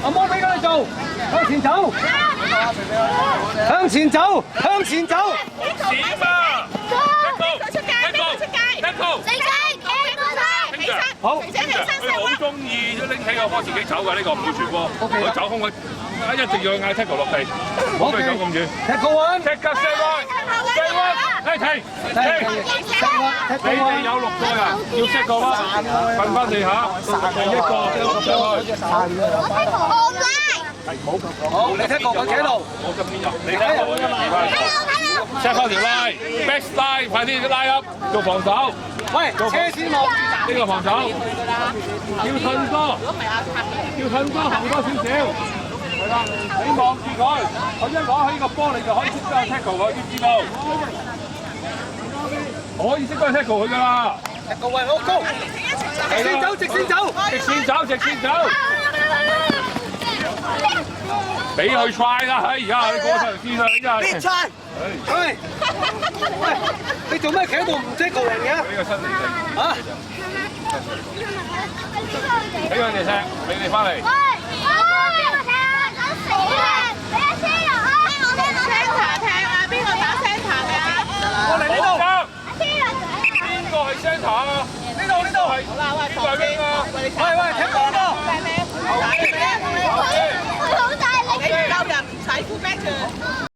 阿魔俾佢哋做，向前走，向前走，向前走。閃啊！出界，邊個出界？死仔，企嗰度，起身，好，肥仔起身佢好中意拎起個波自己走㗎，呢個唔會傳波。佢走空佢一定要嗌 tackle 落地，唔好俾佢走咁遠。Tackle one，踢腳射位，射位，停，你哋有6個人，要識個啦，瞓翻地下，第一個上去。好，你 Tackle 佢企喺度。我側邊入，你 tackle 我入，set 翻條 line，back line，快啲拉up，做防守。喂，車先冇。呢個防守，要褪多，要褪多行多少少，係啦，你望住佢，佢一攞起個波，你就可以識得 tackle 佢，知唔知道？可以識得 tackle 佢㗎啦。Tackle 位好高，直線走，直線走，直線走，直線走。俾佢 try 啦，而家你過場先啦，你真係。別 try，喂，你做咩企喺度唔 Tackle 人嘅？俾個新嚟踢。嚇？俾佢哋踢，俾你翻嚟。過嚟呢度。邊個係 centre 啊？呢度係。好啦，喂，邊個係邊個？喂，踢波呢度。佢好大力，你救人唔使 full back 嘅。